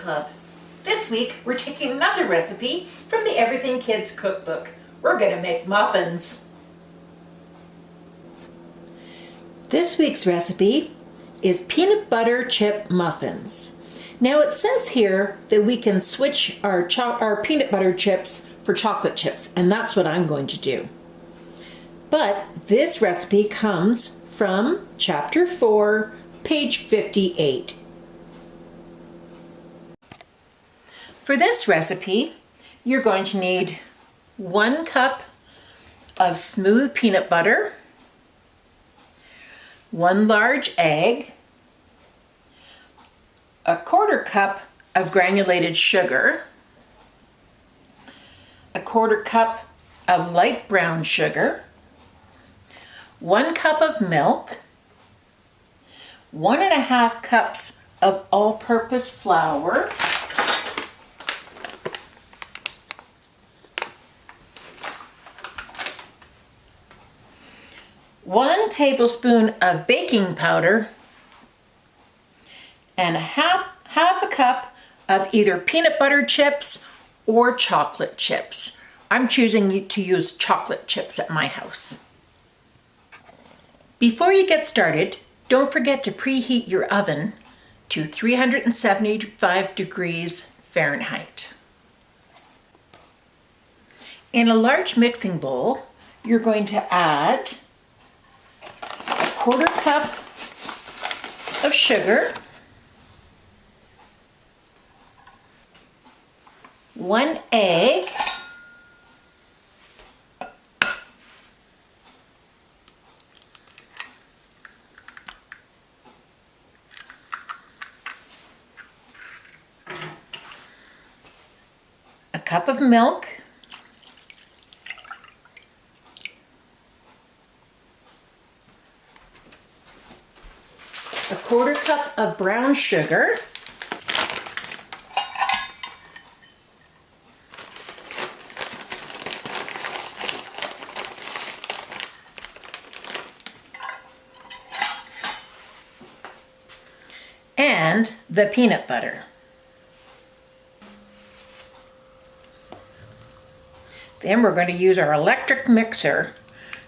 Club. This week we're taking another recipe from the Everything Kids cookbook. We're going to make muffins. This week's recipe is peanut butter chip muffins. Now it says here that we can switch our peanut butter chips for chocolate chips, and that's what I'm going to do. But this recipe comes from chapter 4, page 58. For this recipe, you're going to need 1 cup of smooth peanut butter, 1 large egg, 1/4 cup of granulated sugar, 1/4 cup of light brown sugar, 1 cup of milk, 1½ cups of all-purpose flour, 1 tablespoon of baking powder, and half a cup of either peanut butter chips or chocolate chips. I'm choosing to use chocolate chips at my house. Before you get started, don't forget to preheat your oven to 375 degrees Fahrenheit. In a large mixing bowl, you're going to add 1/4 cup of sugar, 1 egg, a cup of milk, a 1/4 cup of brown sugar, and the peanut butter. Then we're going to use our electric mixer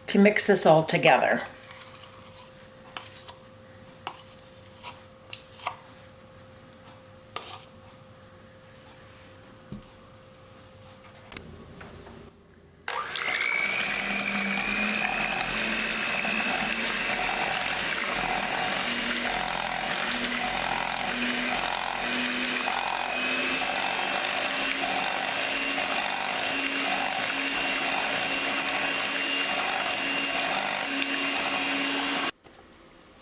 to mix this all together.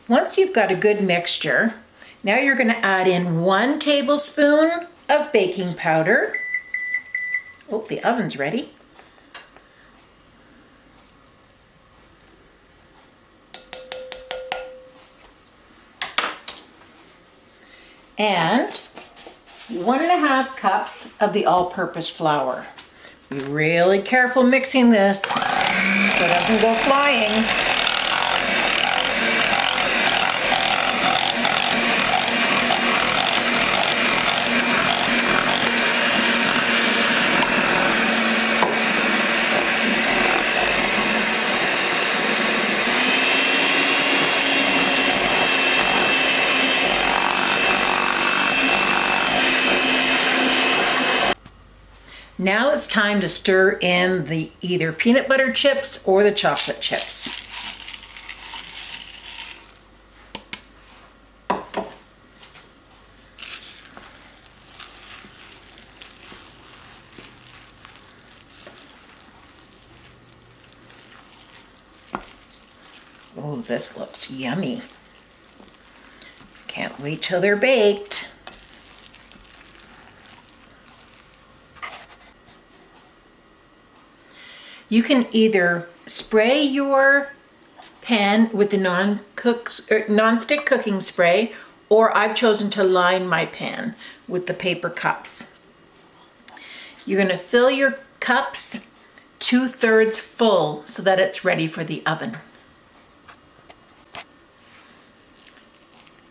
Once you've got a good mixture, now you're going to add in 1 tablespoon of baking powder. Oh, the oven's ready. And 1½ cups of the all-purpose flour. Be really careful mixing this so it doesn't go flying. Now it's time to stir in the either peanut butter chips or the chocolate chips. Oh, this looks yummy. Can't wait till they're baked. You can either spray your pan with the non-stick cooking spray, or I've chosen to line my pan with the paper cups. You're going to fill your cups 2/3 full so that it's ready for the oven.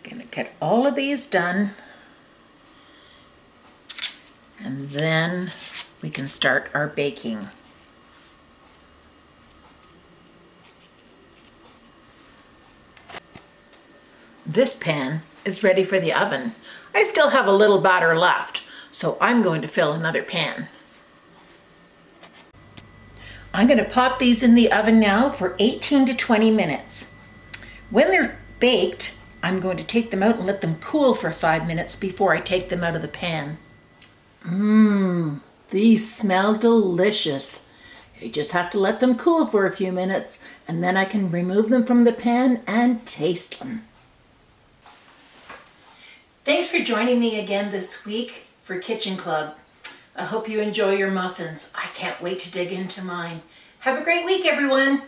Gonna get all of these done And then we can start our baking. This pan is ready for the oven. I still have a little batter left, so I'm going to fill another pan. I'm going to pop these in the oven now for 18 to 20 minutes. When they're baked, I'm going to take them out and let them cool for 5 minutes before I take them out of the pan. These smell delicious. You just have to let them cool for a few minutes, and then I can remove them from the pan and taste them. Thanks for joining me again this week for Kitchen Club. I hope you enjoy your muffins. I can't wait to dig into mine. Have a great week, everyone.